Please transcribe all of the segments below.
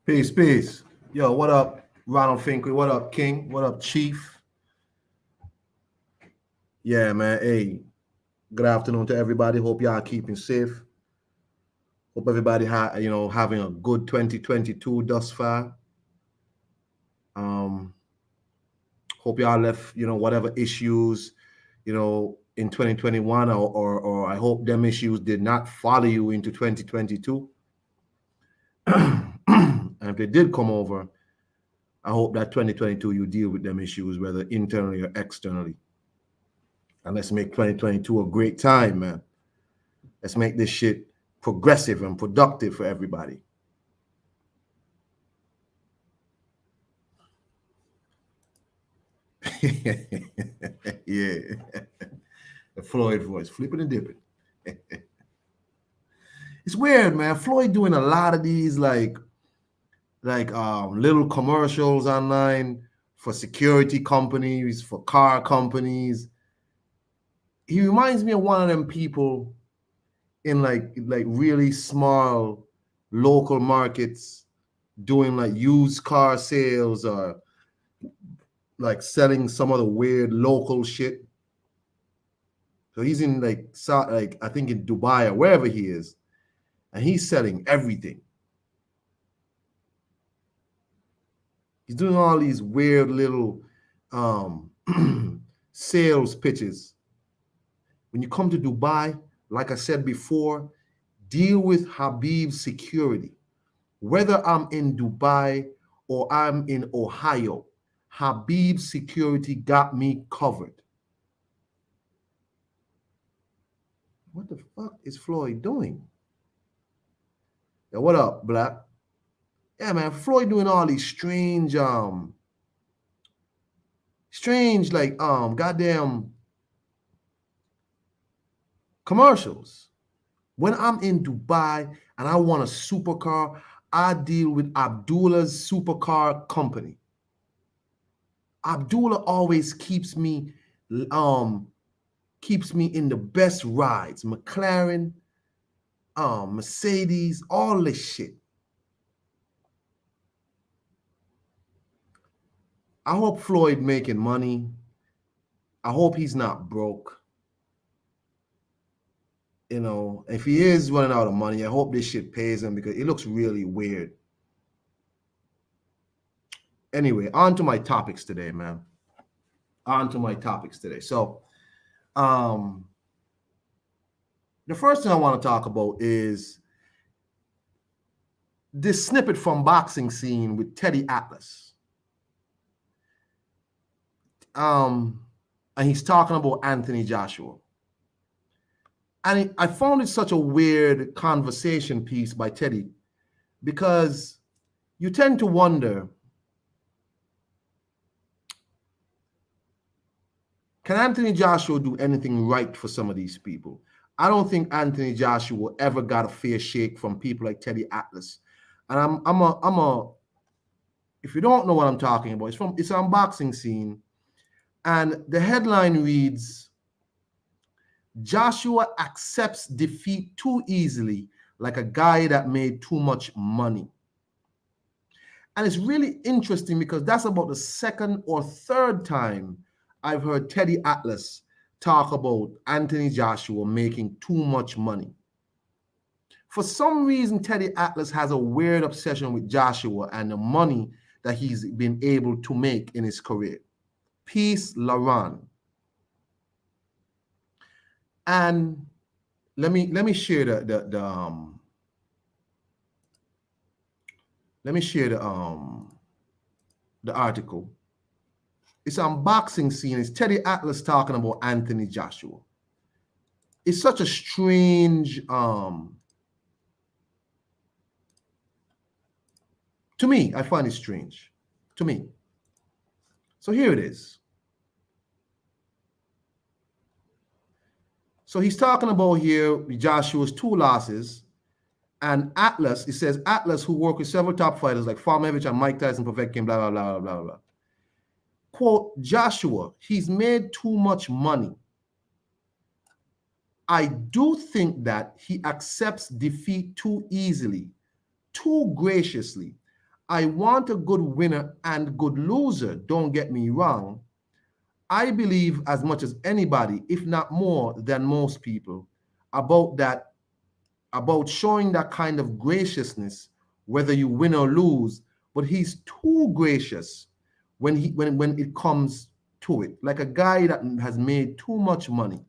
Peace, peace. Yo, what up, Ronald Finkley? What up, King? What up, Chief? Yeah, man. Hey, good afternoon to everybody. Hope y'all keeping safe. Hope everybody having a good 2022 thus far. Um, Hope y'all left, whatever issues, in 2021 or I hope them issues did not follow you into 2022. And if they did come over, I hope that 2022 you deal with them issues, whether internally or externally. And let's make 2022 a great time, man. Let's make this shit progressive and productive for everybody. Yeah. The Floyd voice, flipping and dipping. It's weird, man. Floyd doing a lot of these little commercials online for security companies, for car companies. He reminds me of one of them people in like really small local markets doing like used car sales or like selling some of the weird local shit. So he's in like I think in Dubai or wherever he is, and he's selling everything. He's doing all these weird little sales pitches. When you come to Dubai, like I said before, deal with Habib's security. Whether I'm in Dubai or I'm in Ohio, Habib's security got me covered. What the fuck is Floyd doing? Yeah, what up, Black? Yeah, man, Floyd doing all these strange goddamn commercials. When I'm in Dubai and I want a supercar, I deal with Abdullah's supercar company. Abdullah always keeps me in the best rides. McLaren, Mercedes, all this shit. I hope Floyd making money. I hope he's not broke. If he is running out of money, I hope this shit pays him because it looks really weird. Anyway, on to my topics today, man. So, the first thing I want to talk about is this snippet from Boxing Scene with Teddy Atlas. And he's talking about Anthony Joshua. And I found it such a weird conversation piece by Teddy because you tend to wonder, can Anthony Joshua do anything right for some of these people? I don't think Anthony Joshua ever got a fair shake from people like Teddy Atlas. And if you don't know what I'm talking about, it's an Unboxing Scene. And the headline reads, Joshua accepts defeat too easily, like a guy that made too much money. And it's really interesting because that's about the second or third time I've heard Teddy Atlas talk about Anthony Joshua making too much money. For some reason, Teddy Atlas has a weird obsession with Joshua and the money that he's been able to make in his career. Peace, Laron. And let me share the article. It's an Unboxing Scene. It's Teddy Atlas talking about Anthony Joshua. It's such a strange to me, I find it strange. To me. So here it is. So he's talking about here Joshua's 2 losses. And Atlas, it says Atlas, who worked with several top fighters like Farmevich and Mike Tyson, Povetkin, blah, blah, blah, blah, blah. Quote, Joshua, he's made too much money. I do think that he accepts defeat too easily, too graciously. I want a good winner and good loser, don't get me wrong. I believe as much as anybody, if not more than most people, about that, about showing that kind of graciousness, whether you win or lose. But he's too gracious when it comes to it, like a guy that has made too much money.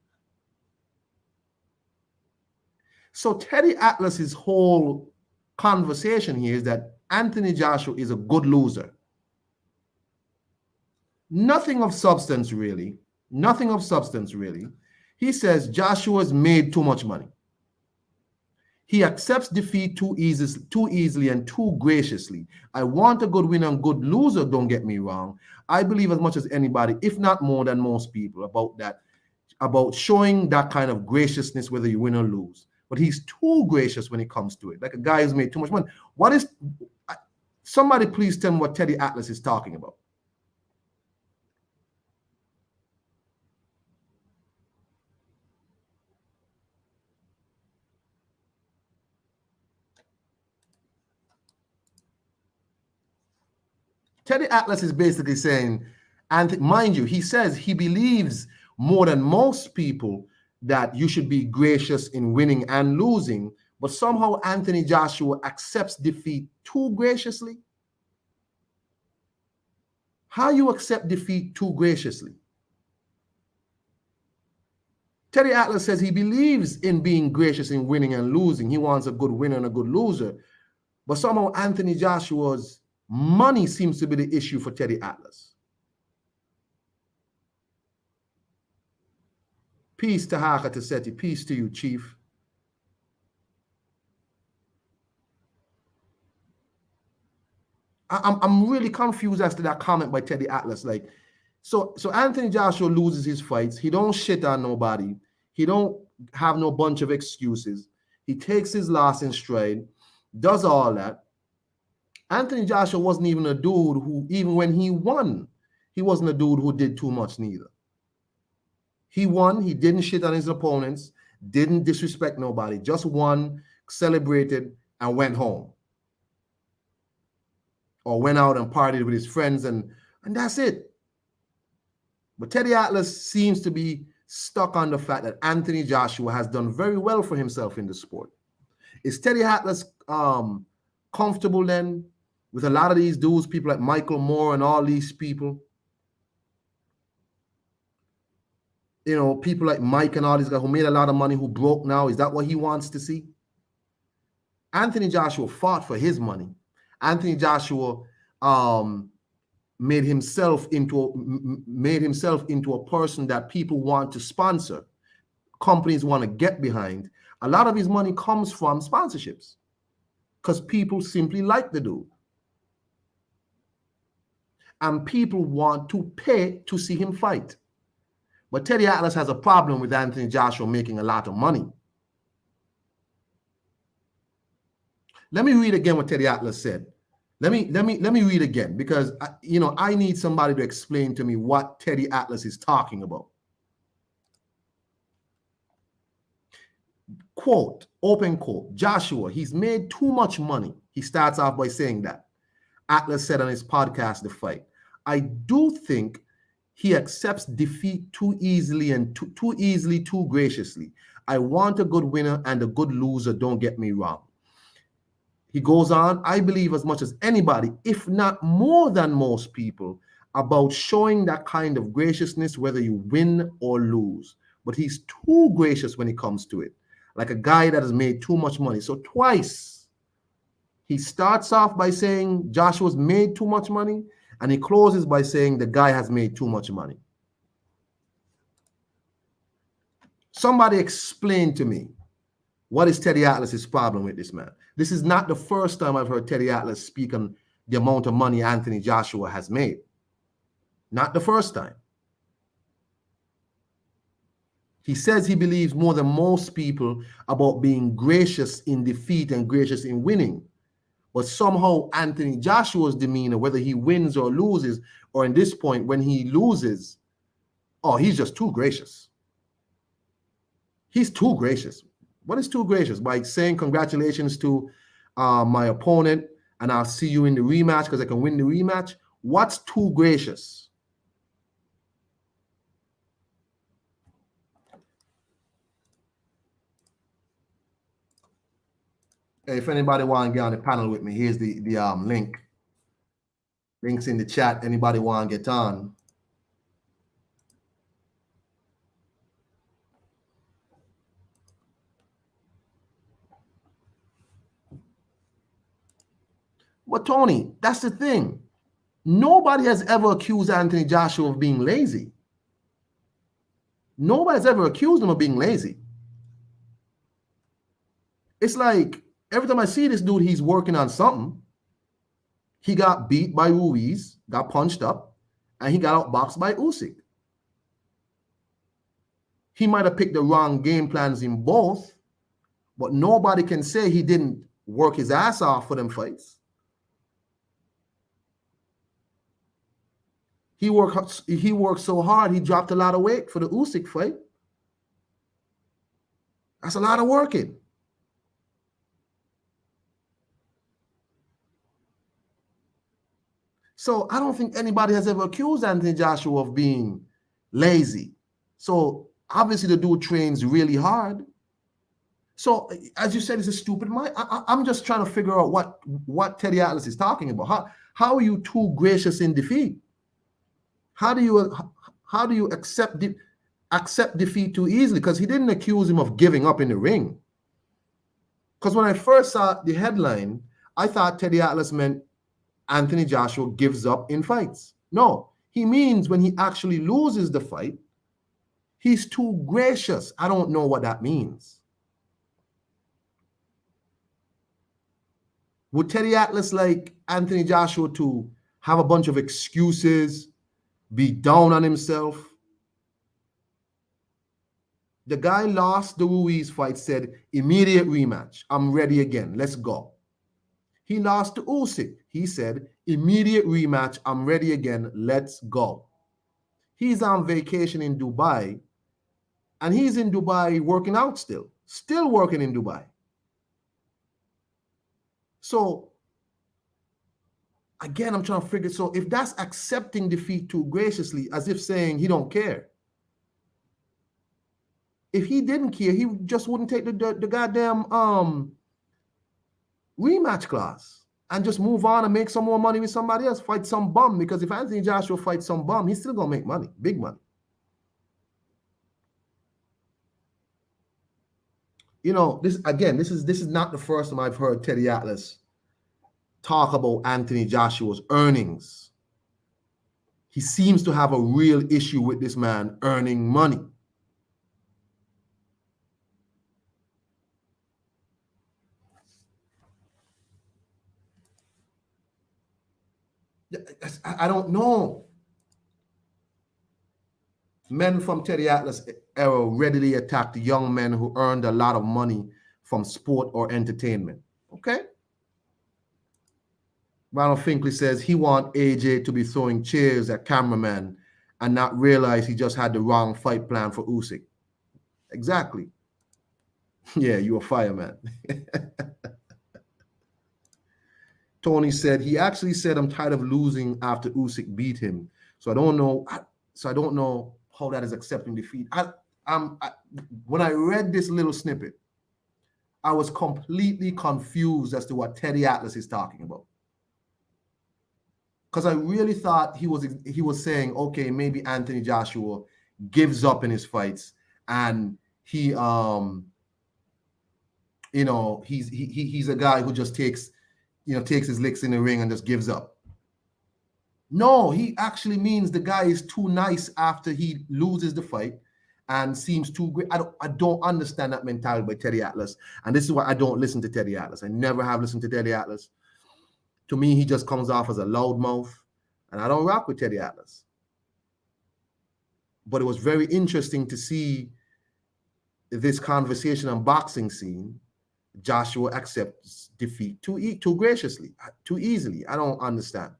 So Teddy Atlas's whole conversation here is that Anthony Joshua is a good loser. Nothing of substance, really. Nothing of substance, really. He says Joshua's made too much money. He accepts defeat too easily and too graciously. I want a good winner and good loser, don't get me wrong. I believe as much as anybody, if not more than most people, about that, about showing that kind of graciousness, whether you win or lose. But he's too gracious when it comes to it, like a guy who's made too much money. Somebody please tell me what Teddy Atlas is talking about. Teddy Atlas is basically saying, and mind you, he says he believes more than most people that you should be gracious in winning and losing, but somehow Anthony Joshua accepts defeat too graciously. How you accept defeat too graciously? Teddy Atlas says he believes in being gracious in winning and losing. He wants a good winner and a good loser. But somehow Anthony Joshua's money seems to be the issue for Teddy Atlas. Peace to Haka Taseti. Peace to you, Chief. I'm really confused as to that comment by Teddy Atlas. Like, so Anthony Joshua loses his fights. He don't shit on nobody. He don't have no bunch of excuses. He takes his loss in stride, does all that. Anthony Joshua wasn't even a dude who, even when he won, he wasn't a dude who did too much neither. He won. He didn't shit on his opponents, didn't disrespect nobody, just won, celebrated, and went home. Or went out and partied with his friends, and that's it. But Teddy Atlas seems to be stuck on the fact that Anthony Joshua has done very well for himself in the sport. Is Teddy Atlas comfortable then with a lot of these dudes, people like Michael Moore and all these people? You know, people like Mike and all these guys who made a lot of money, who broke now. Is that what he wants to see? Anthony Joshua fought for his money. Anthony Joshua made himself into a person that people want to sponsor, companies want to get behind. A lot of his money comes from sponsorships because people simply like the dude. And people want to pay to see him fight. But Teddy Atlas has a problem with Anthony Joshua making a lot of money. Let me read again what Teddy Atlas said. Let me read again, because I need somebody to explain to me what Teddy Atlas is talking about. Quote, open quote, Joshua, he's made too much money. He starts off by saying that. Atlas said on his podcast, The Fight, I do think he accepts defeat too easily and too graciously. I want a good winner and a good loser, don't get me wrong. He goes on, I believe as much as anybody, if not more than most people, about showing that kind of graciousness, whether you win or lose. But he's too gracious when it comes to it, like a guy that has made too much money. So twice, he starts off by saying Joshua's made too much money, and he closes by saying the guy has made too much money. Somebody explain to me, what is Teddy Atlas's problem with this man? This is not the first time I've heard Teddy Atlas speak on the amount of money Anthony Joshua has made. Not the first time. He says he believes more than most people about being gracious in defeat and gracious in winning. But somehow Anthony Joshua's demeanor, whether he wins or loses, or in this point when he loses, oh, he's just too gracious. He's too gracious. What is too gracious? By saying congratulations to my opponent, and I'll see you in the rematch because I can win the rematch. What's too gracious? Hey, if anybody want to get on the panel with me, here's the link. Links in the chat. Anybody want to get on? But Tony, that's the thing. Nobody has ever accused Anthony Joshua of being lazy. Nobody's ever accused him of being lazy. It's like every time I see this dude, he's working on something. He got beat by Ruiz, got punched up, and he got outboxed by Usyk. He might have picked the wrong game plans in both, but nobody can say he didn't work his ass off for them fights. He worked so hard, he dropped a lot of weight for the Usyk fight. That's a lot of working. So I don't think anybody has ever accused Anthony Joshua of being lazy. So obviously the dude trains really hard. So as you said, it's a stupid mind. I'm just trying to figure out what Teddy Atlas is talking about. How are you too gracious in defeat? How do you accept defeat too easily? Because he didn't accuse him of giving up in the ring. Because when I first saw the headline, I thought Teddy Atlas meant Anthony Joshua gives up in fights. No, he means when he actually loses the fight, he's too gracious. I don't know what that means. Would Teddy Atlas like Anthony Joshua to have a bunch of excuses, be down on himself? The guy lost the Ruiz fight, said, immediate rematch. I'm ready again. Let's go. He lost to Usyk. He said, immediate rematch. I'm ready again. Let's go. He's on vacation in Dubai, and he's in Dubai working out still working in Dubai. So again, I'm trying to figure, so if that's accepting defeat too graciously, as if saying he don't care. If he didn't care, he just wouldn't take the goddamn rematch clause and just move on and make some more money with somebody else, fight some bum. Because if Anthony Joshua fights some bum, he's still gonna make money, big money. You know, this is not the first time I've heard Teddy Atlas talk about Anthony Joshua's earnings. He seems to have a real issue with this man earning money. I don't know. Men from Teddy Atlas era readily attacked young men who earned a lot of money from sport or entertainment. Okay. Ronald Finkley says he wants AJ to be throwing chairs at cameraman and not realize he just had the wrong fight plan for Usyk. Exactly. Yeah, you're a fireman. Tony said he actually said, I'm tired of losing after Usyk beat him. So I don't know how that is accepting defeat. When I read this little snippet, I was completely confused as to what Teddy Atlas is talking about. Because I really thought he was saying, okay, maybe Anthony Joshua gives up in his fights and he he's a guy who just takes his licks in the ring and just gives up. No, he actually means the guy is too nice after he loses the fight and seems too great. I don't understand that mentality by Teddy Atlas. And this is why I don't listen to Teddy Atlas. I never have listened to Teddy Atlas. To me, he just comes off as a loudmouth, and I don't rock with Teddy Atlas. But it was very interesting to see this conversation on boxing scene. Joshua accepts defeat too graciously, too easily. I don't understand.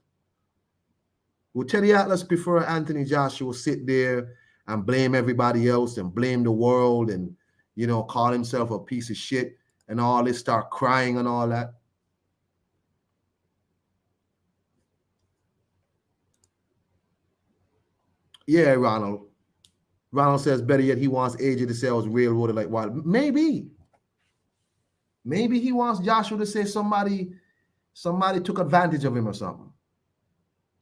Would Teddy Atlas prefer Anthony Joshua sit there and blame everybody else and blame the world and, call himself a piece of shit and all this, start crying and all that? Yeah, Ronald. Ronald says better yet, he wants AJ to say I was railroaded like wild. Maybe. Maybe he wants Joshua to say somebody took advantage of him or something.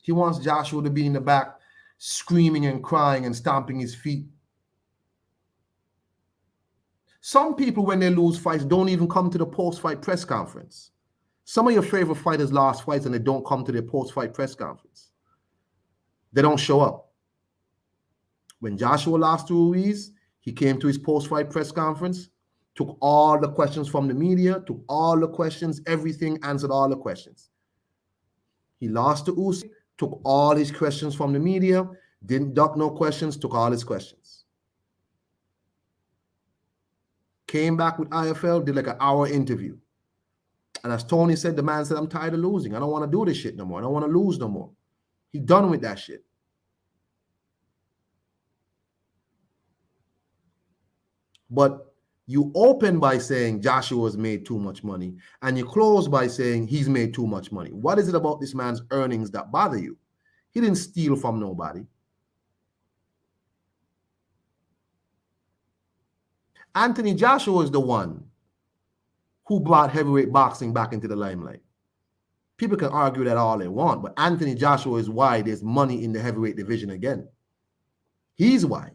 He wants Joshua to be in the back screaming and crying and stomping his feet. Some people, when they lose fights, don't even come to the post-fight press conference. Some of your favorite fighters lost fights and they don't come to their post-fight press conference. They don't show up. When Joshua lost to Ruiz, he came to his post-fight press conference, took all the questions from the media, took all the questions, everything, answered all the questions. He lost to Usyk, took all his questions from the media, didn't duck no questions, took all his questions. Came back with IFL, did like an hour interview. And as Tony said, the man said, I'm tired of losing. I don't want to do this shit no more. I don't want to lose no more. He done with that shit. But you open by saying Joshua's made too much money, and you close by saying he's made too much money. What is it about this man's earnings that bother you? He didn't steal from nobody. Anthony Joshua is the one who brought heavyweight boxing back into the limelight. People can argue that all they want, but Anthony Joshua is why there's money in the heavyweight division again. He's why.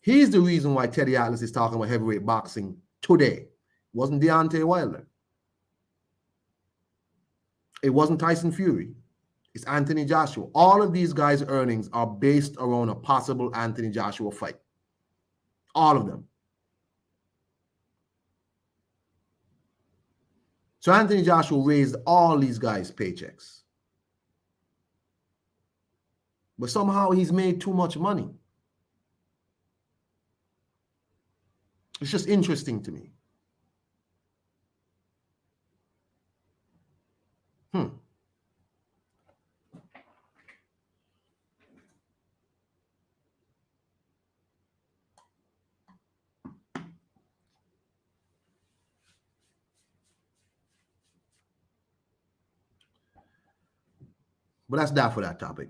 He's the reason why Teddy Atlas is talking about heavyweight boxing today. It wasn't Deontay Wilder. It wasn't Tyson Fury. It's Anthony Joshua. All of these guys' earnings are based around a possible Anthony Joshua fight. All of them. So Anthony Joshua raised all these guys' paychecks. But somehow he's made too much money. It's just interesting to me. But that's that for that topic.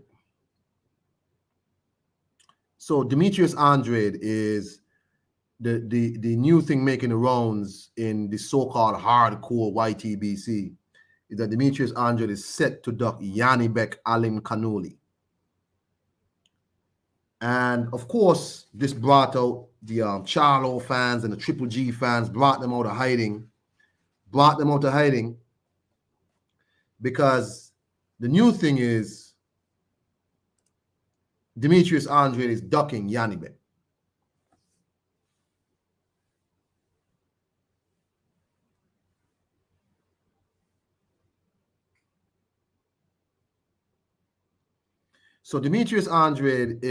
So Demetrius Andrade is the new thing making the rounds in the so-called hardcore YTBC is that Demetrius Andrade is set to duck Yanibek Alim Kanuli. And of course, this brought out the Charlo fans and the Triple G fans, brought them out of hiding because the new thing is Demetrius Andrade is ducking Yanibek. So Demetrius Andrade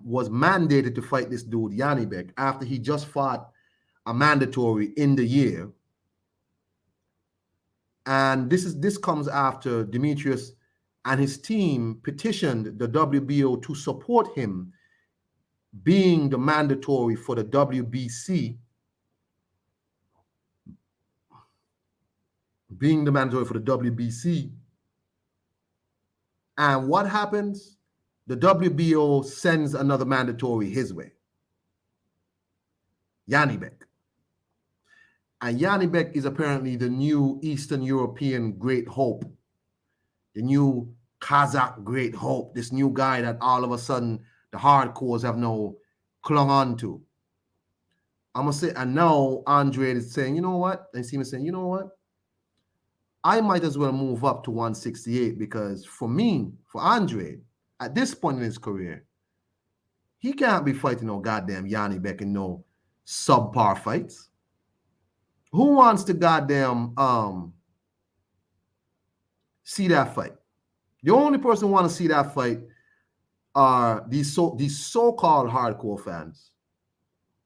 was mandated to fight this dude Yanibek after he just fought a mandatory in the year. And this comes after Demetrius and his team petitioned the WBO to support him being the mandatory for the WBC. Being the mandatory for the WBC. And what happens? The WBO sends another mandatory his way. Yanibek. And Yanibek is apparently the new Eastern European great hope. The new Kazakh great hope. This new guy that all of a sudden the hardcores have now clung on to. I'm going to say, and now Andrade is saying, you know what? I see him saying, you know what? I might as well move up to 168 because for me, for Andrade, at this point in his career, he can't be fighting no goddamn Yanibek in no subpar fights. Who wants to goddamn see that fight? The only person who want to see that fight are these so-called hardcore fans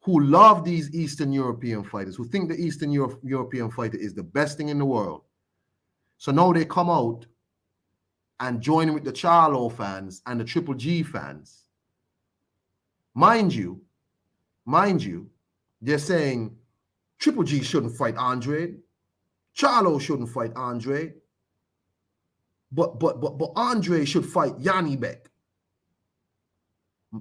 who love these Eastern European fighters, who think the Eastern European fighter is the best thing in the world. So now they come out and join with the Charlo fans and the Triple G fans. Mind you, they're saying Triple G shouldn't fight Andrade. Charlo shouldn't fight Andrade. But Andrade should fight Yanibek.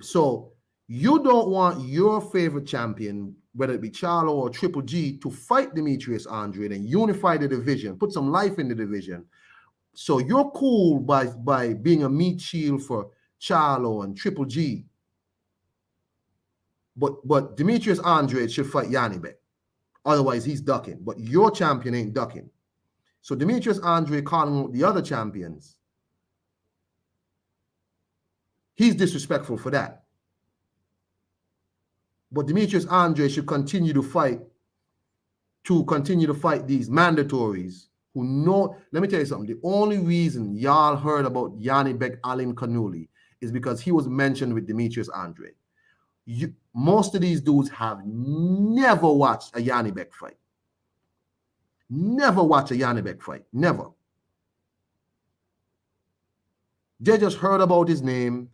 So you don't want your favorite champion, whether it be Charlo or Triple G, to fight Demetrius Andrade and unify the division, put some life in the division. So you're cool by being a meat shield for Charlo and Triple G. But Demetrius Andrade should fight Yanibek. Otherwise, he's ducking. But your champion ain't ducking. So Demetrius Andrade calling out the other champions, he's disrespectful for that. But Demetrius Andrade should continue to fight these mandatories who know. Let me tell you something. The only reason y'all heard about Yanibek Alim Kanuli is because he was mentioned with Demetrius Andrade. Most of these dudes have never watched a Yanibek fight. Never watch a Yanibek fight. Never. They just heard about his name.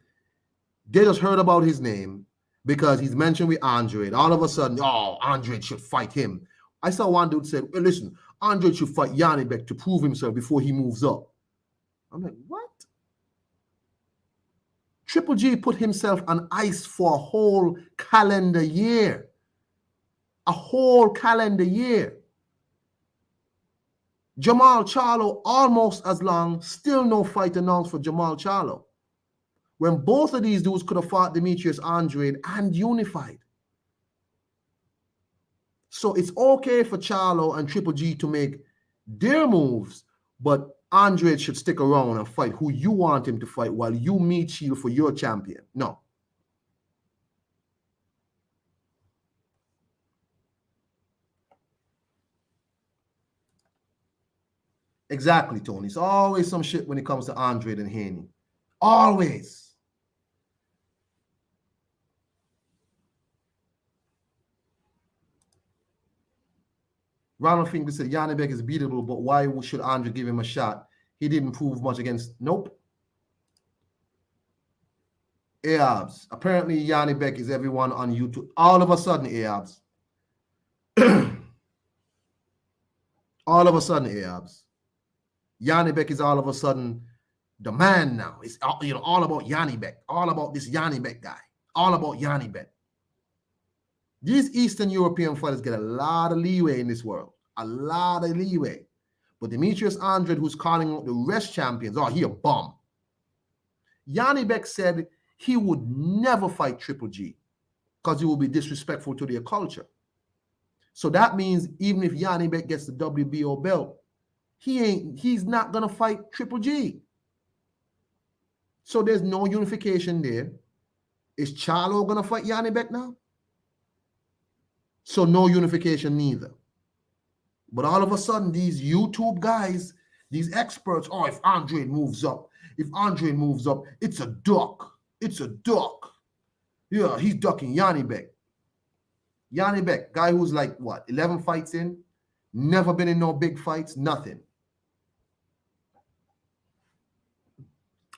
Because he's mentioned with Andrade. All of a sudden, oh, Andrade should fight him. I saw one dude say, well, listen, Andrade should fight Yanibek to prove himself before he moves up. I'm like, what? Triple G put himself on ice for a whole calendar year. A whole calendar year. Jamal Charlo almost as long, still no fight announced for Jamal Charlo. When both of these dudes could have fought Demetrius Andrade and unified. So it's okay for Charlo and Triple G to make their moves, but Andrade should stick around and fight who you want him to fight while you meet shield for your champion. No. Exactly, Tony. It's always some shit when it comes to Andrade and Haney. Always. Ronald Finger said Yanibek is beatable, but why should Andrade give him a shot? He didn't prove much against. Nope. Abs. Apparently, Yanibek is everyone on YouTube. All of a sudden, Abs. All of a sudden, Abs. Yanibek is all of a sudden the man now. It's all about Yanibek. All about this Yanibek guy. All about Yanibek. These Eastern European fighters get a lot of leeway in this world. A lot of leeway. But Demetrius Andrade, who's calling out the rest champions, oh, he a bum. Yanibek said he would never fight Triple G because he will be disrespectful to their culture. So that means even if Yanibek gets the WBO belt, he's not going to fight Triple G. So there's no unification there. Is Charlo going to fight Yanibek now? So no unification neither. But all of a sudden, these YouTube guys, these experts, oh, if Andrade moves up, it's a duck. It's a duck. Yeah, he's ducking Yanibek. Yanibek, guy who's like, what, 11 fights in? Never been in no big fights, nothing. A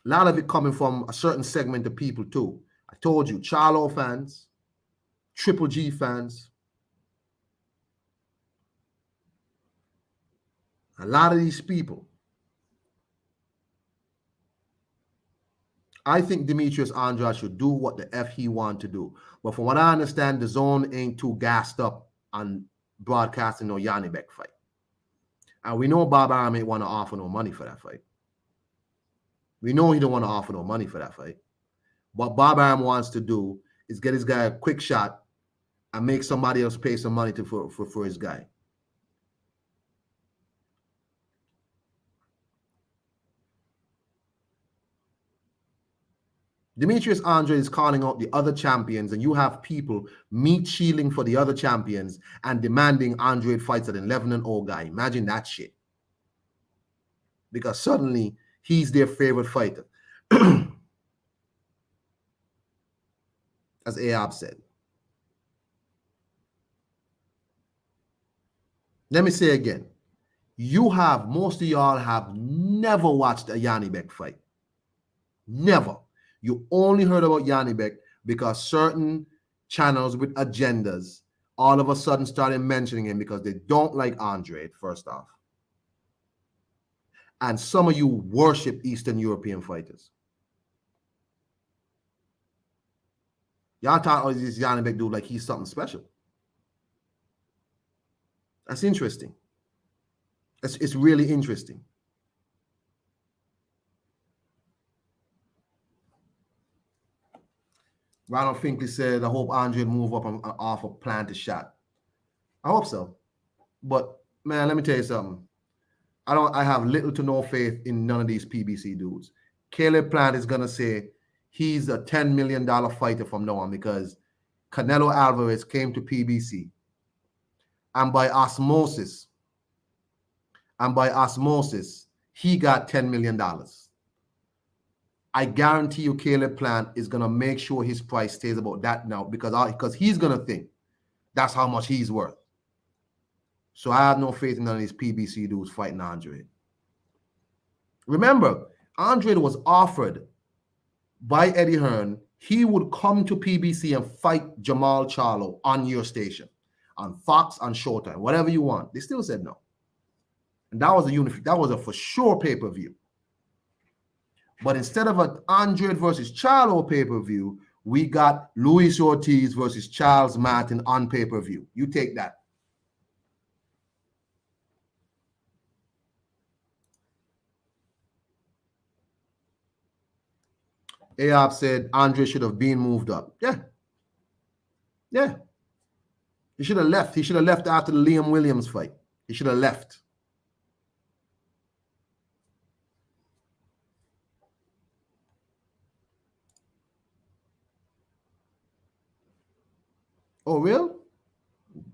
lot of it coming from a certain segment of people too. I told you, Charlo fans, Triple G fans. A lot of these people. I think Demetrius Andrade should do what the F he want to do. But from what I understand, the zone ain't too gassed up on broadcasting no Yanibek fight. And we know Bob Arum ain't want to offer no money for that fight. We know he don't want to offer no money for that fight. What Bob Arum wants to do is get his guy a quick shot and make somebody else pay some money for his guy. Demetrius Andrade is calling out the other champions, and you have people meat shielding for the other champions and demanding Andrade fights an 11-0 guy. Imagine that shit. Because suddenly he's their favorite fighter. As Ahab said. Let me say again. Most of y'all have never watched a Yanibek fight. Never. You only heard about Yanibek because certain channels with agendas all of a sudden started mentioning him because they don't like Andrade, first off. And some of you worship Eastern European fighters. Y'all talk about this Yannick dude like he's something special. That's interesting. It's really interesting. Ronald Finkley said, I hope Andre will move up and off a planted shot. I hope so. But man, let me tell you something. I have little to no faith in none of these PBC dudes. Caleb Plant is gonna say he's a $10 million fighter from now on because Canelo Alvarez came to PBC. And by osmosis, he got $10 million. I guarantee you Caleb Plant is going to make sure his price stays about that now because he's going to think that's how much he's worth. So I have no faith in none of these PBC dudes fighting Andre. Remember, Andre was offered by Eddie Hearn. He would come to PBC and fight Jamal Charlo on your station, on Fox, on Showtime, whatever you want. They still said no. And that was a for sure pay-per-view. But instead of an Andrade versus Charlo pay-per-view, we got Luis Ortiz versus Charles Martin on pay-per-view. You take that. Ayab said Andre should have been moved up. Yeah. Yeah. He should have left. He should have left after the Liam Williams fight. He should have left. Oh, real?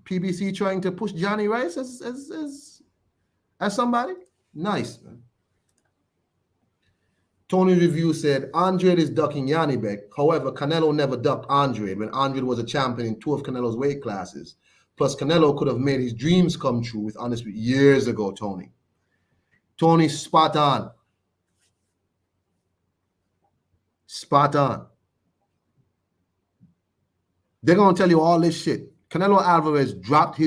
PBC trying to push Johnny Rice as somebody? Nice, man. Tony Review said, Andrade is ducking Yanibek. However, Canelo never ducked Andrade when Andrade was a champion in 2 of Canelo's weight classes. Plus, Canelo could have made his dreams come true with Undisputed years ago, Tony. Tony, spot on. Spot on. They're going to tell you all this shit. Canelo Alvarez dropped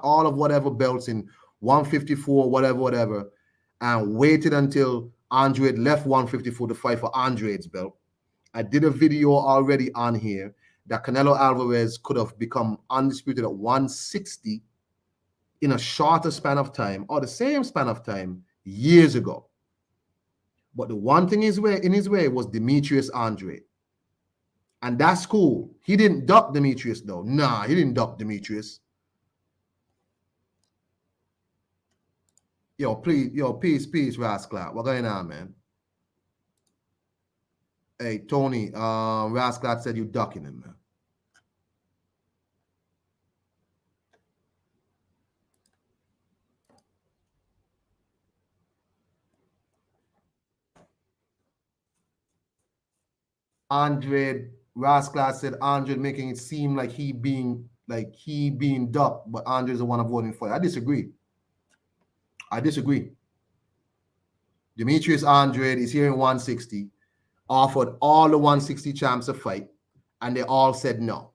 all of whatever belts in 154, whatever, and waited until Andrade left 154 to fight for Andrade's belt. I did a video already on here that Canelo Alvarez could have become undisputed at 160 in a shorter span of time or the same span of time years ago. But the one thing in his way was Demetrius Andrade. And that's cool. He didn't duck Demetrius, though. Nah, he didn't duck Demetrius. Yo, please, peace, Rasclat. What's going on, man? Hey, Tony, Rasclat said you ducking him, man. Rasclat said Andrade making it seem like he being ducked, but Andre's the one avoiding fight. I disagree. Demetrius Andrade is here in 160, offered all the 160 champs a fight, and they all said no.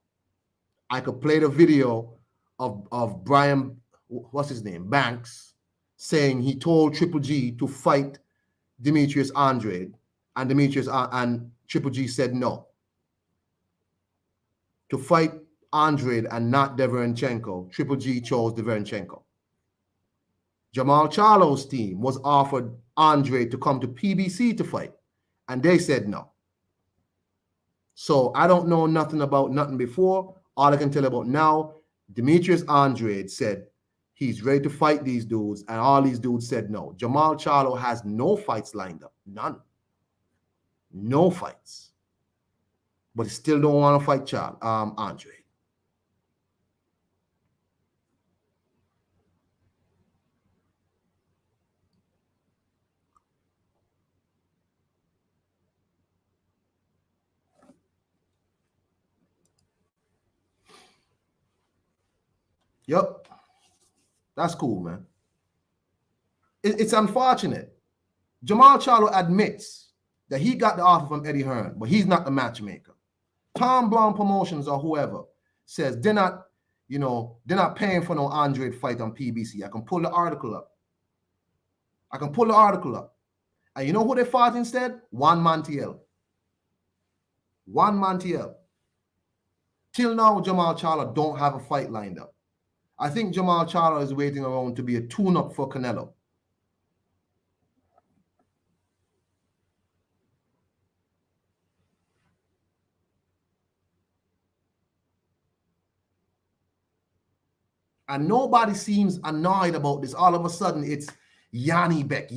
I could play the video of Brian, what's his name, Banks, saying he told Triple G to fight Demetrius Andrade, and Triple G said no. To fight Andrade and not Deverenchenko, Triple G chose Deverenchenko. Jamal Charlo's team was offered Andrade to come to PBC to fight, and they said no. So I don't know nothing about nothing before. All I can tell you about now, Demetrius Andrade said he's ready to fight these dudes, and all these dudes said no. Jamal Charlo has no fights lined up. None. No fights. But he still don't want to fight Andrade. Yep. That's cool, man. It's unfortunate. Jamal Charlo admits that he got the offer from Eddie Hearn, but he's not the matchmaker. Tom Brown Promotions or whoever says they're not paying for no Andrade fight on PBC. I can pull the article up. And you know who they fought instead? Juan Montiel. Till now, Jamal Charlo don't have a fight lined up. I think Jamal Charlo is waiting around to be a tune-up for Canelo. And nobody seems annoyed about this. All of a sudden, it's Yanni Beck.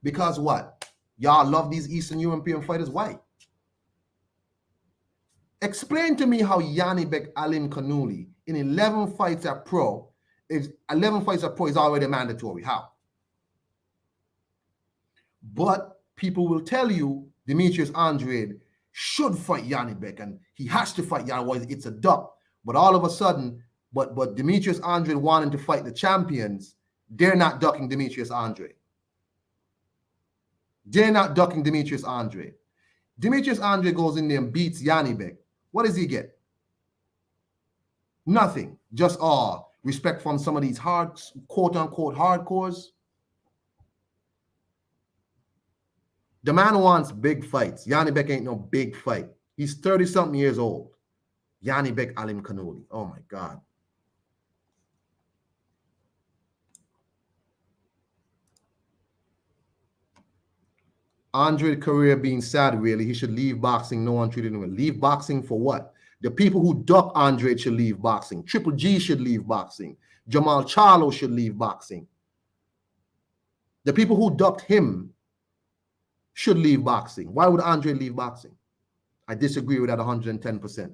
Because what? Y'all love these Eastern European fighters. Why? Explain to me how Yanni Beck Alim Kanuli in 11 fights at pro is already mandatory. How? But people will tell you Demetrius Andrade should fight Yanni Beck and he has to fight Yanni, otherwise it's a duck. But all of a sudden, but Demetrius Andrade wanting to fight the champions, they're not ducking Demetrius Andrade. They're not ducking Demetrius Andrade. Demetrius Andrade goes in there and beats Yanni Beck. What does he get? Nothing. Just respect from some of these quote-unquote hardcores. The man wants big fights. Yanni Beck ain't no big fight. He's 30-something years old. Yanni Beck Alim Kanuli. Oh, my God. Andrade's career being sad, really. He should leave boxing. No one treated him. Leave boxing for what? The people who duck Andrade should leave boxing. Triple G should leave boxing. Jamal Charlo should leave boxing. The people who ducked him should leave boxing. Why would Andrade leave boxing? I disagree with that 110%.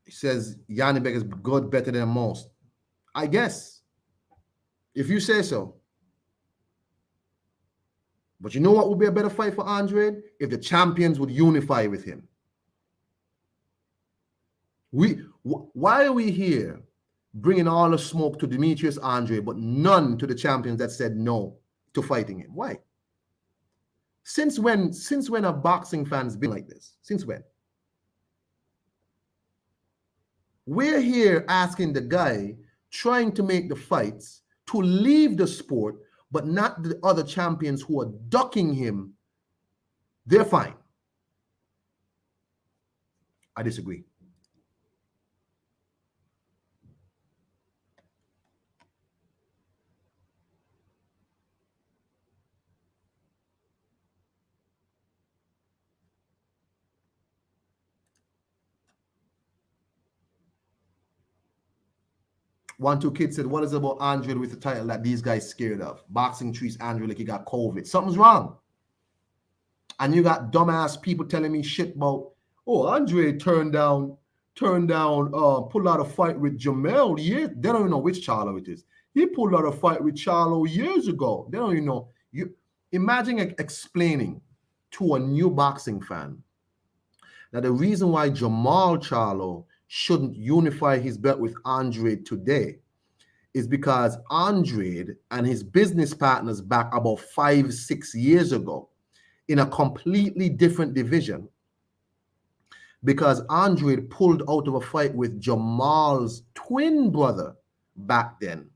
He says Yanni Beck is good, better than most. I guess, if you say so. But you know what would be a better fight for Andrade? If the champions would unify with him. Why are we here bringing all the smoke to Demetrius Andrade, but none to the champions that said no to fighting him? Why? Since when have boxing fans been like this? Since when? We're here asking the guy trying to make the fights to leave the sport, but not the other champions who are ducking him. They're fine. I disagree. One, two kids said, what is it about Andrade with the title that these guys scared of? Boxing treats Andrade like he got COVID. Something's wrong. And you got dumbass people telling me shit about, Andrade pulled out a fight with Jamel. Yeah, they don't even know which Charlo it is. He pulled out a fight with Charlo years ago. They don't even know. You imagine explaining to a new boxing fan that the reason why Jamal Charlo shouldn't unify his belt with Andrade today is because Andrade and his business partners back about 5-6 years ago in a completely different division, because Andrade pulled out of a fight with Jamal's twin brother back then.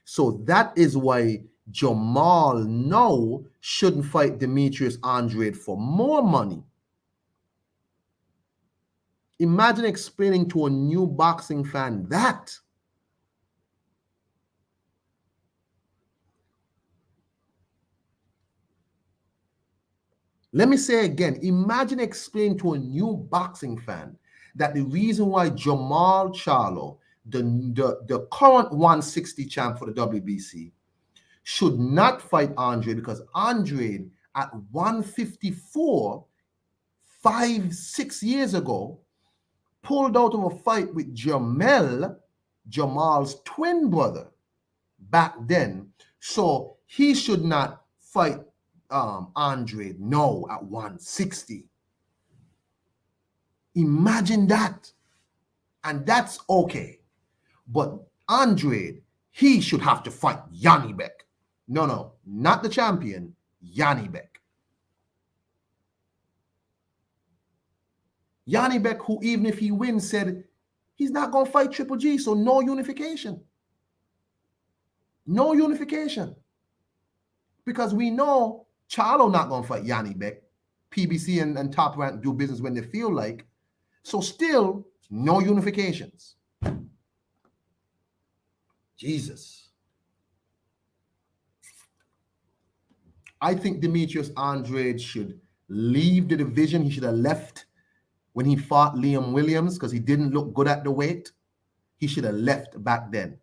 So that is why Jamal now shouldn't fight Demetrius Andrade for more money. Imagine explaining to a new boxing fan that. Let me say again, imagine explaining to a new boxing fan that the reason why Jamal Charlo, the current 160 champ for the WBC, should not fight Andrade because Andrade at 154, 5-6 years ago, pulled out of a fight with Jamel, Jamal's twin brother, back then. So he should not fight Andrade now at 160. Imagine that. And that's okay. But Andrade, he should have to fight Yanni Beck. No, not the champion, Yanni Beck. Yanni Beck, who even if he wins, said he's not going to fight Triple G, so no unification. No unification. Because we know Charlo not going to fight Yanni Beck. PBC and Top Rank do business when they feel like. So still, no unifications. Jesus. I think Demetrius Andrade should leave the division. He should have left when he fought Liam Williams because he didn't look good at the weight. He should have left back then.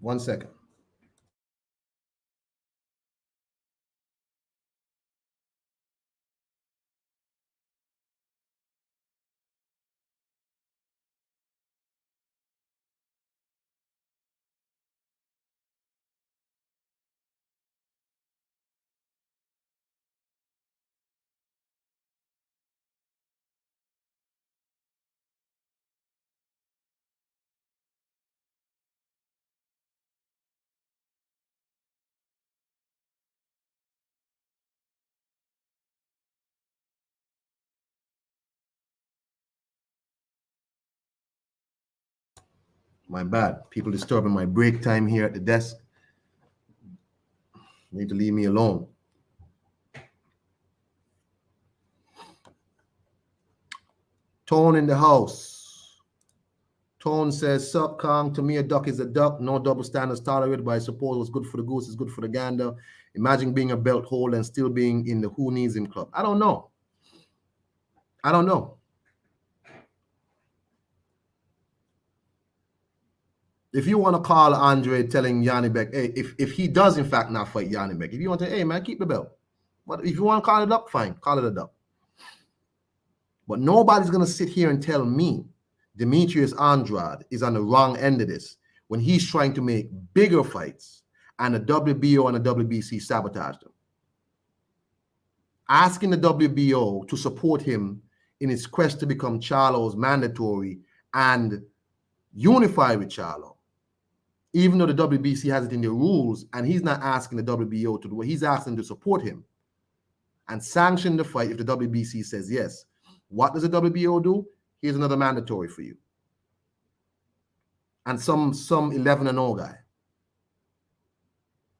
One second. My bad. People disturbing my break time here at the desk. Need to leave me alone. Tone in the house. Tone says, sup, Kong. To me, a duck is a duck. No double standards tolerated, but I suppose what's good for the goose is good for the gander. Imagine being a belt holder and still being in the Who Needs Him club. I don't know. I don't know. If you want to call Andre telling Yanni Beck, hey, if he does in fact not fight Yanni Beck, if you want to, hey man, keep the belt. But if you want to call it up, fine, call it a duck. But nobody's gonna sit here and tell me Demetrius Andrade is on the wrong end of this when he's trying to make bigger fights and the WBO and the WBC sabotage them. Asking the WBO to support him in his quest to become Charlo's mandatory and unify with Charlo. Even though the WBC has it in their rules, and he's not asking the WBO to do it, he's asking to support him and sanction the fight if the WBC says yes. What does the WBO do? Here's another mandatory for you. And some 11-0 guy.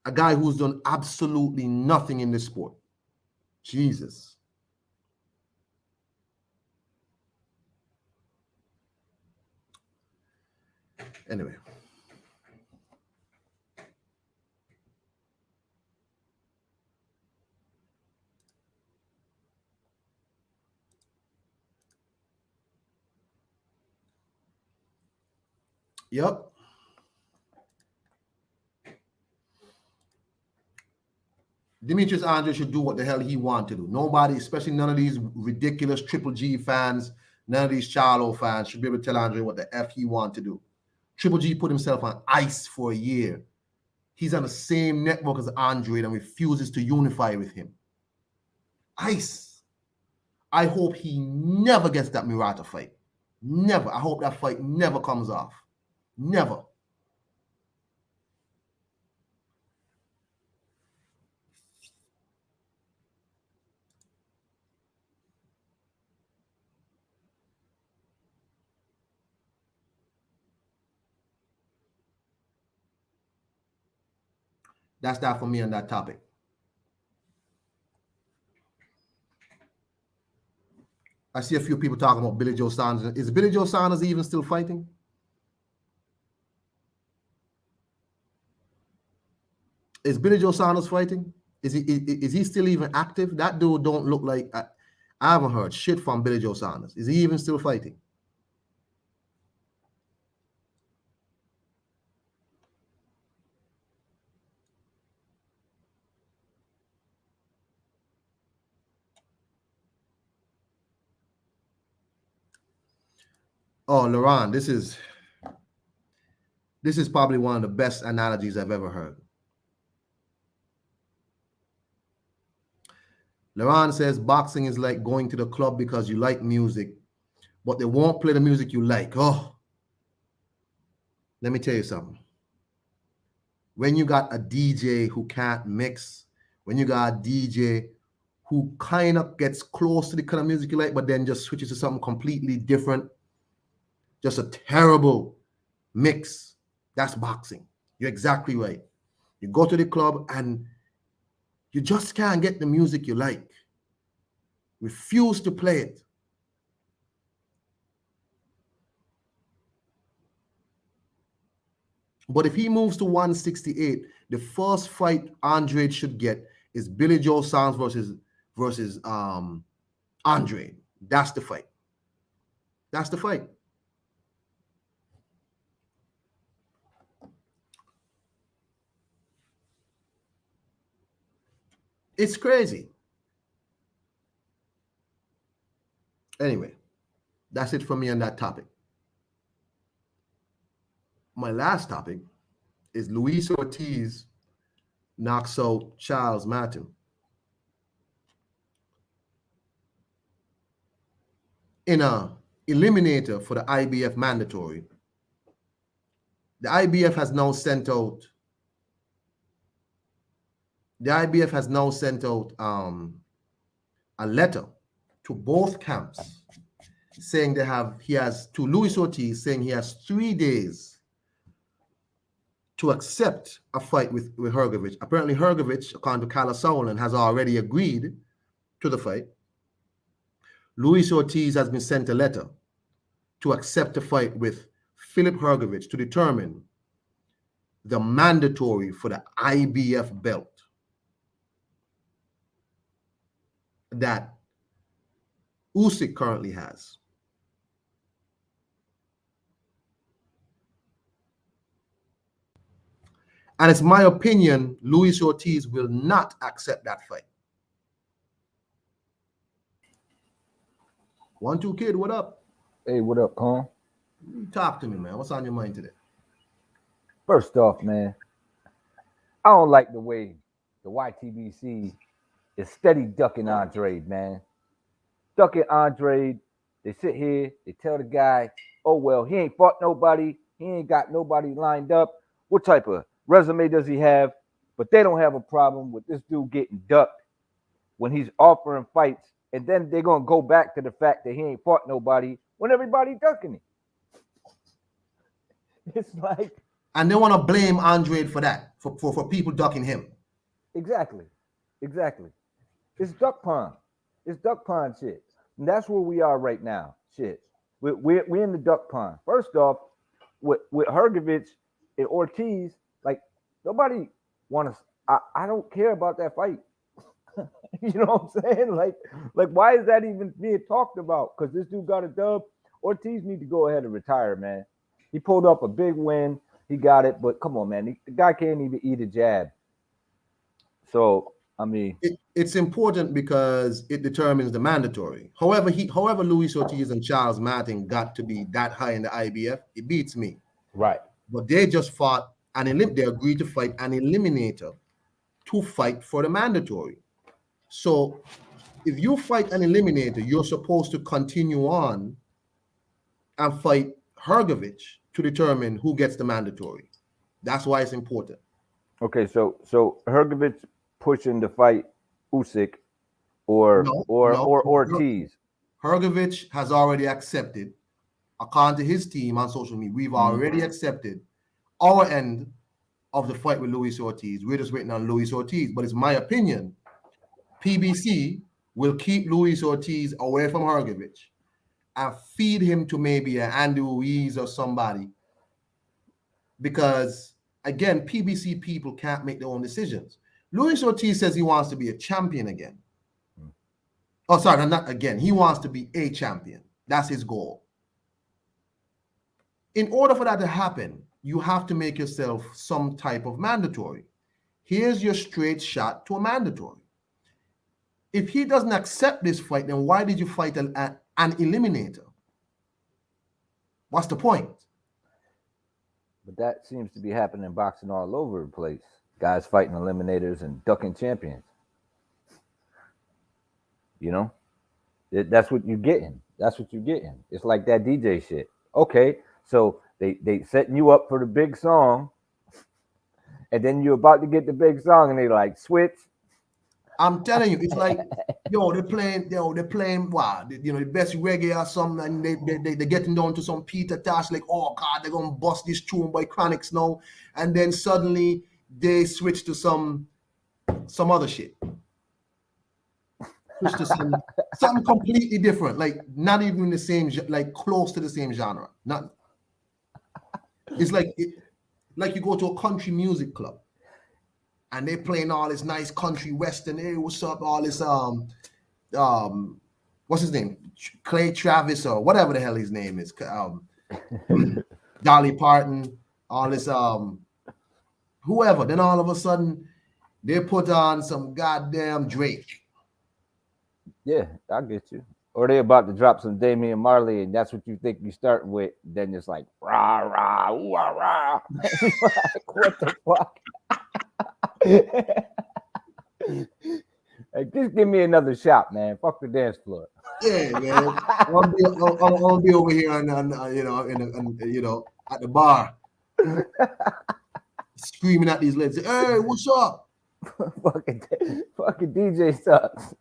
A guy who's done absolutely nothing in this sport. Jesus. Anyway. Yep. Demetrius Andrade should do what the hell he wants to do. Nobody, especially none of these ridiculous Triple G fans, none of these Charlo fans should be able to tell Andrade what the F he wants to do. Triple G put himself on ice for a year. He's on the same network as Andrade and refuses to unify with him. Ice. I hope he never gets that Murata fight. Never. I hope that fight never comes off. Never. That's that for me on that topic. I see a few people talking about Billy Joe Saunders. Is Billy Joe Saunders even still fighting? Is Billy Joe Saunders fighting? Is he still even active? That dude don't look like... I haven't heard shit from Billy Joe Saunders. Is he even still fighting? Oh, Laurent, this is probably one of the best analogies I've ever heard. Laurent says boxing is like going to the club because you like music, but they won't play the music you like. Oh, let me tell you something. When you got a DJ who can't mix, when you got a DJ who kind of gets close to the kind of music you like, but then just switches to something completely different. Just a terrible mix. That's boxing. You're exactly right. You go to the club and you just can't get the music you like. Refuse to play it. But if he moves to 168, the first fight Andrade should get is Billy Joe Saunders versus Andrade. That's the fight. That's the fight. It's crazy. Anyway, that's it for me on that topic. My last topic is Luis Ortiz knocks out Charles Martin. In a eliminator for the IBF mandatory, the IBF has now sent out a letter to both camps saying to Luis Ortiz saying he has 3 days to accept a fight with Hrgovic. Apparently Hrgovic, according to Kala Sauerland, has already agreed to the fight. Luis Ortiz has been sent a letter to accept a fight with Filip Hrgovic to determine the mandatory for the IBF belt that Usyk currently has. And it's my opinion, Luis Ortiz will not accept that fight. 1-2 Kid, what up? Hey, what up, Con? Talk to me, man. What's on your mind today? First off, man, I don't like the way the YTBC is steady ducking Andrade, man. Ducking Andrade. They sit here, they tell the guy, oh, well, he ain't fought nobody. He ain't got nobody lined up. What type of resume does he have? But they don't have a problem with this dude getting ducked when he's offering fights. And then they're going to go back to the fact that he ain't fought nobody when everybody ducking him. It's like... And they want to blame Andrade for that, for people ducking him. Exactly. It's duck pond. It's duck pond shit. And that's where we are right now. Shit. We're in the duck pond. First off, with Hrgovic and Ortiz, like, nobody wants... I don't care about that fight. You know what I'm saying? Like why is that even being talked about? Because this dude got a dub. Ortiz need to go ahead and retire, man. He pulled up a big win. He got it, but come on, man. The guy can't even eat a jab. So, I mean... It's important because it determines the mandatory. However Luis Ortiz and Charles Martin got to be that high in the IBF, it beats me. Right. But they just fought, they agreed to fight an eliminator to fight for the mandatory. So if you fight an eliminator, you're supposed to continue on and fight Hrgovic to determine who gets the mandatory. That's why it's important. Okay, so Hrgovic pushing to fight Usyk or Ortiz. Hrgovic has already accepted, according to his team on social media, we've already accepted our end of the fight with Luis Ortiz. We're just waiting on Luis Ortiz. But it's my opinion, PBC will keep Luis Ortiz away from Hrgovic and feed him to maybe an Andy Ruiz or somebody. Because, again, PBC people can't make their own decisions. Luis Ortiz says he wants to be a champion again. Oh, sorry, not again. He wants to be a champion. That's his goal. In order for that to happen, you have to make yourself some type of mandatory. Here's your straight shot to a mandatory. If he doesn't accept this fight, then why did you fight an eliminator? What's the point? But that seems to be happening in boxing all over the place. Guys fighting eliminators and ducking champions. You know? That's what you're getting. It's like that DJ shit. Okay, so they setting you up for the big song, and then you're about to get the big song, and they like switch. I'm telling you, it's like, they're playing, wow, the best reggae or something, and they're getting down to some Peter Tosh, like, oh God, they're gonna bust this tune by Chronics now, and then suddenly they switch to some other shit, switch to something completely different, like not even the same, like close to the same genre. Not, it's like like you go to a country music club, and they're playing all this nice country western. Hey, what's up? All this what's his name? Clay Travis or whatever the hell his name is. Dolly Parton, all this whoever. Then all of a sudden they put on some goddamn Drake. Yeah, I get you. Or they about to drop some Damian Marley, and that's what you think you start with. Then it's like rah rah ooh, rah rah. Like, what the fuck? Like, just give me another shot, man. Fuck the dance floor. Yeah, man. I'll be over here and at the bar, screaming at these ladies. Hey, what's up? fucking DJ sucks.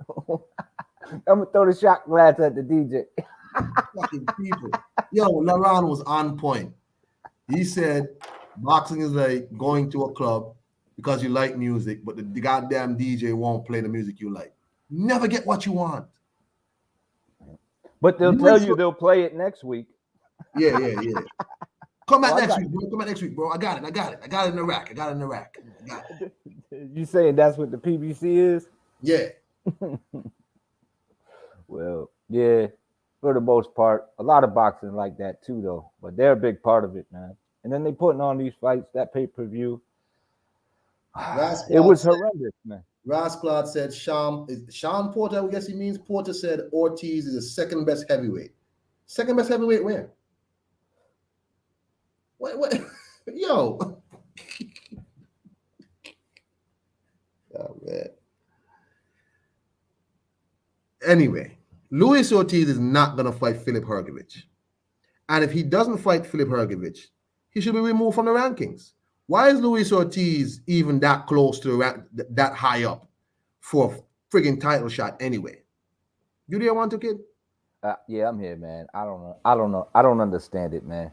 I'm gonna throw the shot glass at the DJ. Fucking people. Yo, Laron was on point. He said boxing is like going to a club because you like music, but the goddamn DJ won't play the music you like. Never get what you want. But they'll tell you they'll play it next week. Yeah. Come back next week, bro. Come back next week, bro. I got it. I got it in the rack. I got it. You saying that's what the PBC is? Yeah. Well, yeah, for the most part. A lot of boxing like that too, though. But they're a big part of it, man. And then they putting on these fights, that pay-per-view. It was horrendous, man. Rasclad said Sean Porter, I guess he means Porter, said Ortiz is the second best heavyweight. Second best heavyweight where? What? Yo. Oh, man. Anyway, Luis Ortiz is not going to fight Filip Hrgović. And if he doesn't fight Filip Hrgović, he should be removed from the rankings. Why is Luis Ortiz even that close to that high up for a friggin' title shot anyway? You there want to, kid? Yeah, I'm here, man. I don't know. I don't understand it, man.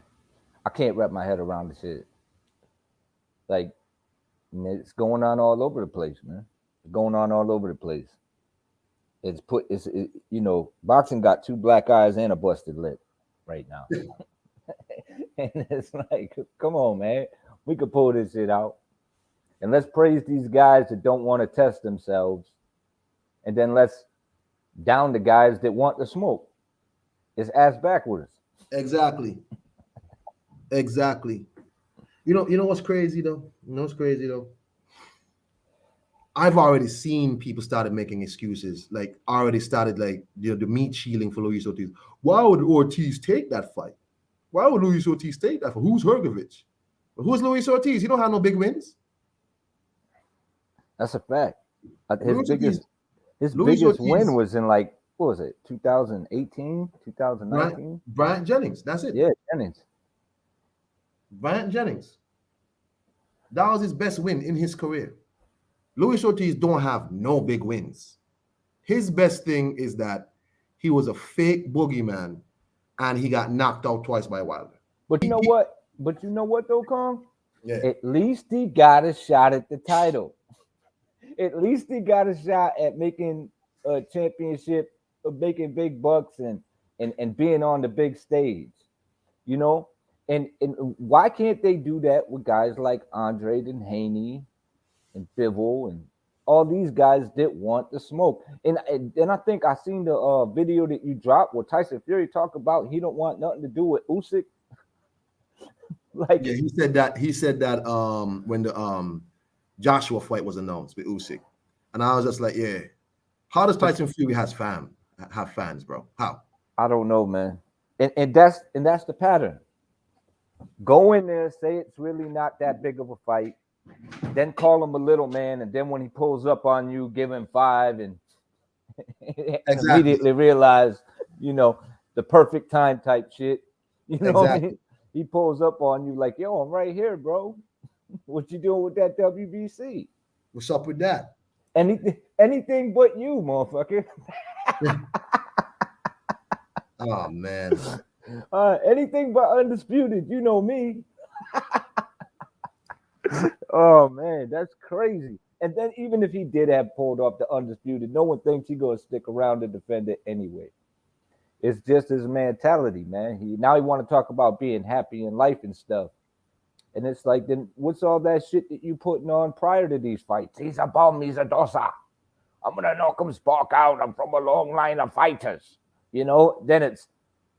I can't wrap my head around the shit. Like, it's going on all over the place, man. It's going on all over the place. Boxing got two black eyes and a busted lip right now. And it's like, come on, man. We could pull this shit out. And let's praise these guys that don't want to test themselves. And then let's down the guys that want to smoke. It's ass backwards. Exactly. You know what's crazy though? I've already seen people started making excuses. Like already started like the meat shielding for Luis Ortiz. Why would Ortiz take that fight? Why would Luis Ortiz take that fight? Who's Hrgović? Who's Luis Ortiz? He don't have no big wins. That's a fact. His biggest win was in like, what was it, 2018, 2019? Bryant Jennings. That's it. Yeah, Jennings. Bryant Jennings. That was his best win in his career. Luis Ortiz don't have no big wins. His best thing is that he was a fake boogeyman and he got knocked out twice by Wilder. But you know what though, Kong? Yeah. At least he got a shot at the title. At least he got a shot at making a championship, making big bucks and being on the big stage. You know? And why can't they do that with guys like Andrade and Haney and Bivol and all these guys that want to smoke? And I think I seen the video that you dropped where Tyson Fury talked about he don't want nothing to do with Usyk. Like, yeah, he said that when the Joshua fight was announced with Usyk, and I was just like, yeah, how does Tyson Fury have fans, bro? How? I don't know, man. And that's the pattern. Go in there, say it's really not that big of a fight, then call him a little man, and then when he pulls up on you, give him 5 and immediately realize, the perfect time type shit. You know what I mean? He pulls up on you like, yo, I'm right here, bro. What you doing with that WBC? What's up with that? Anything but you, motherfucker. Oh man. Anything but undisputed. You know me. Oh man, that's crazy. And then even if he did have pulled off the undisputed, no one thinks he's gonna stick around to defend it anyway. It's just his mentality, man. He want to talk about being happy in life and stuff. And it's like, then what's all that shit that you putting on prior to these fights? He's a bum, he's a dosa. I'm gonna knock him spark out. I'm from a long line of fighters. Then it's,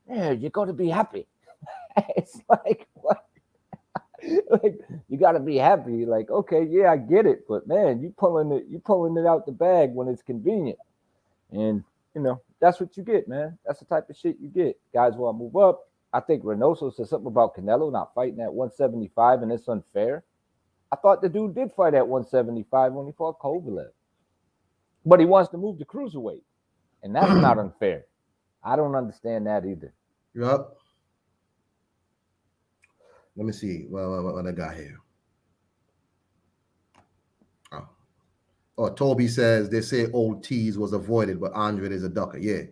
yeah, you gotta be happy. It's like, what? Like, you gotta be happy. Like, okay, yeah, I get it, but man, you pulling it out the bag when it's convenient. And that's what you get, man. That's the type of shit you get. Guys want to move up. I think Reynoso said something about Canelo not fighting at 175, and it's unfair. I thought the dude did fight at 175 when he fought Kovalev. But he wants to move to cruiserweight, and that's not unfair. I don't understand that either. Yep. Let me see what I got here. Oh, Toby says they say Ortiz was avoided, but Andrade is a ducker. Yeah.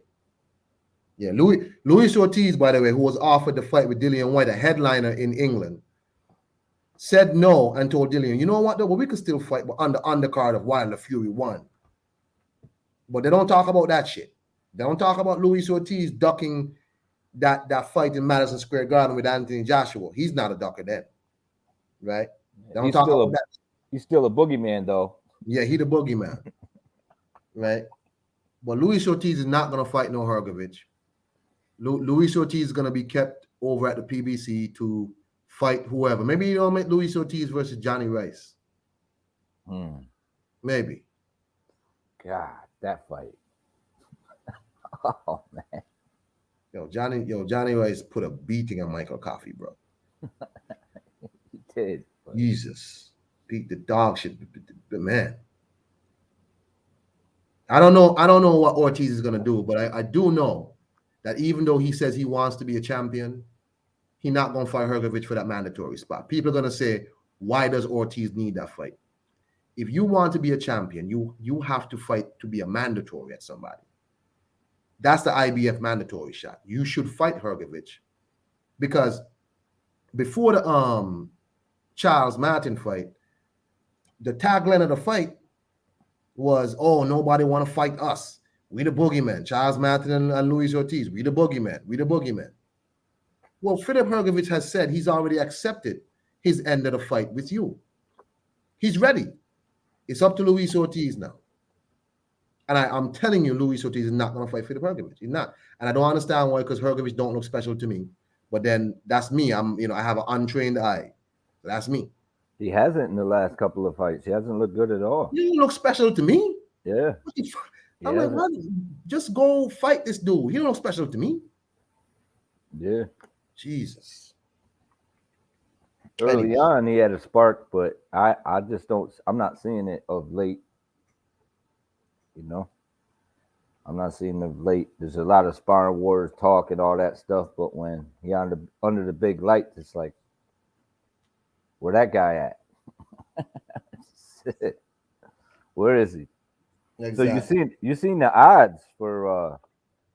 Yeah. Luis Ortiz, by the way, who was offered the fight with Dillian White, a headliner in England, said no and told Dillian, you know what, though? Well, we could still fight, but on the undercard of Wilder Fury 1. But they don't talk about that shit. They don't talk about Luis Ortiz ducking that fight in Madison Square Garden with Anthony Joshua. He's not a ducker then. Right? They don't talk about that. He's still a boogeyman, though. Yeah, he the boogeyman. Right? But Luis Ortiz is not going to fight no Hrgovic. Luis Ortiz is going to be kept over at the PBC to fight whoever. Maybe you don't make Luis Ortiz versus Johnny Rice. Maybe. God, that fight. Oh man. Johnny Rice put a beating on Michael Coffey, bro. He did. But Jesus. Beat the dog shit. But man. I don't know what Ortiz is going to do, but I do know that even though he says he wants to be a champion, he's not going to fight Hrgovic for that mandatory spot. People are going to say, why does Ortiz need that fight? If you want to be a champion, you have to fight to be a mandatory at somebody. That's the IBF mandatory shot. You should fight Hrgovic because before the Charles Martin fight, the tagline of the fight was, oh, nobody want to fight us. We the boogeyman. Charles Martin and Luis Ortiz. We the boogeyman. We the boogeyman. Well, Filip Hrgovic has said he's already accepted his end of the fight with you. He's ready. It's up to Luis Ortiz now. And I'm telling you, Luis Ortiz is not going to fight Filip Hrgovic. He's not. And I don't understand why, because Hrgovic don't look special to me. But then that's me. I have an untrained eye. That's me. He hasn't in the last couple of fights. He hasn't looked good at all. He don't look special to me. Yeah. I'm like, what? Just go fight this dude. He don't look special to me. Yeah. Jesus. Early on, he had a spark, but I just don't. I'm not seeing it of late. I'm not seeing it of late. There's a lot of sparring wars talk and all that stuff, but when he under the big lights, it's like, where that guy at? Where is he? Exactly. So you seen the odds for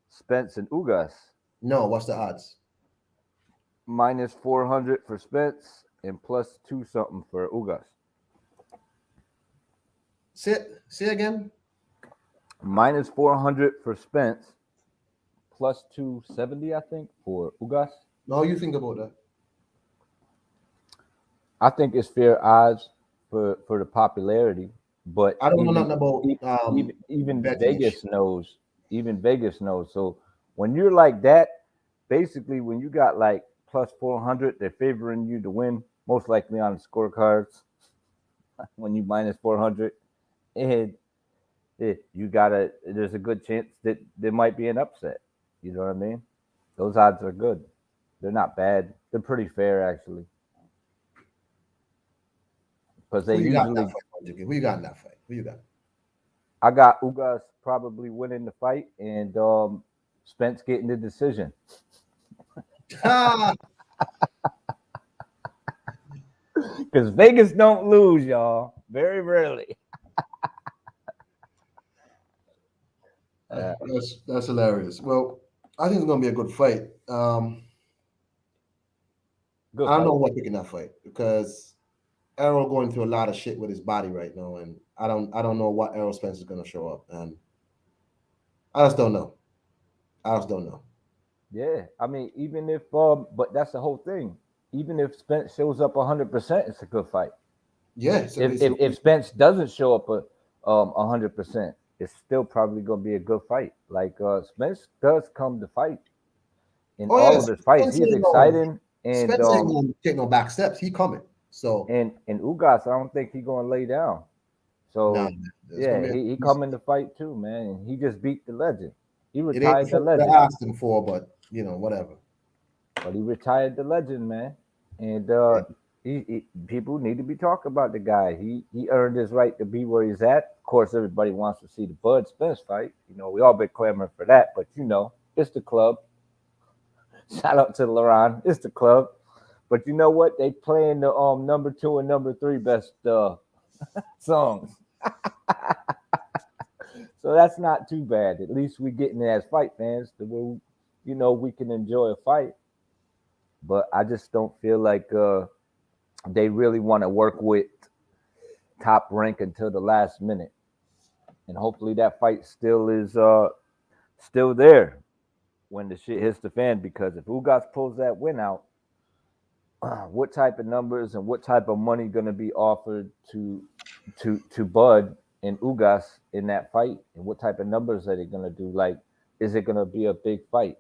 Spence and Ugas? No, what's the odds? Minus 400 for Spence and plus 2 something for Ugas. Say again. Minus 400 for Spence, plus 270, I think, for Ugas. No, you think about that. I think it's fair odds for the popularity, but I don't know nothing about even Vegas knows. Even Vegas knows. So when you're like that, basically when you got like plus 400, they're favoring you to win, most likely on the scorecards. When you minus 400, and there's a good chance that there might be an upset. You know what I mean? Those odds are good. They're not bad. They're pretty fair, actually. Because they usually. Who you got in that fight? Who you got? I got Ugas probably winning the fight and Spence getting the decision. Because Vegas don't lose, y'all. Very rarely. That's hilarious. Well, I think it's gonna be a good fight. Good I don't fight. know what picking that fight because Errol going through a lot of shit with his body right now, and I don't know what Errol Spence is gonna show up, and I just don't know. I just don't know. Yeah, I mean, even if but that's the whole thing. Even if Spence shows up 100%, it's a good fight. Yeah, so If Spence doesn't show up 100%, it's still probably gonna be a good fight. Like Spence does come to fight in oh all yes, of his fights. Spence He's ain't going. exciting, Spence ain't going to take no back steps. He coming. So and Ugas, I don't think he's gonna lay down. nah, So it's gonna yeah, be. he coming to fight too, man. And he just beat the legend. He It ain't the retired the fight that legend. I asked him for, but whatever. But he retired the legend, man. And Yeah. people need to be talking about the guy. He earned his right to be where he's at. Of course, everybody wants to see the Bud Spence fight. We all been clamoring for that. But it's the club. Shout out to Laron. It's the club. But you know what? They playing the number 2 and number 3 best songs. So that's not too bad. At least we getting it as fight fans. The way we can enjoy a fight. But I just don't feel like they really want to work with Top Rank until the last minute, and hopefully that fight still is still there when the shit hits the fan. Because if Ugas pulls that win out, what type of numbers and what type of money going to be offered to Bud and Ugas in that fight, and what type of numbers are they going to do? Like, is it going to be a big fight?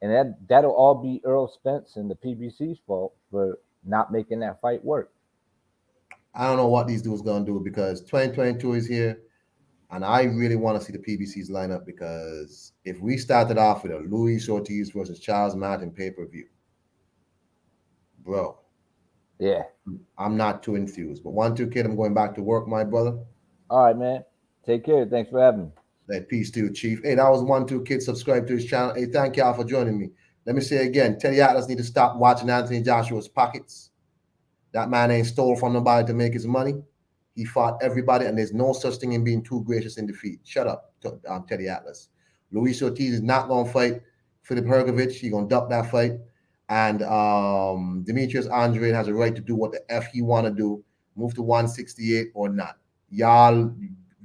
And that'll all be Earl Spence and the PBC's fault for not making that fight work. I don't know what these dudes gonna do because 2022 is here, and I really want to see the PBC's lineup because if we started off with a Luis Ortiz versus Charles Martin pay-per-view, bro, Yeah. I'm not too enthused. But 1-2 kid, I'm going back to work, my brother. All right, man. Take care. Thanks for having me. Hey, peace to you, Chief. Hey, that was 1-2 kid. Subscribe to his channel. Hey, thank y'all for joining me. Let me say again, Teddy Atlas need to stop watching Anthony Joshua's pockets. That man ain't stole from nobody to make his money. He fought everybody, and there's no such thing in being too gracious in defeat. Shut up, Teddy Atlas. Luis Ortiz is not going to fight Filip Hrgovic. He's going to duck that fight. And Demetrius Andrade has a right to do what the F he want to do, move to 168 or not. Y'all,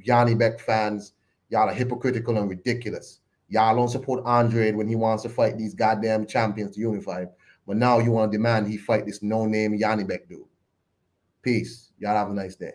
Yanni Beck fans, y'all are hypocritical and ridiculous. Y'all don't support Andrade when he wants to fight these goddamn champions to unify. But now you want to demand he fight this no-name Yanni Beck dude. Peace. Y'all have a nice day.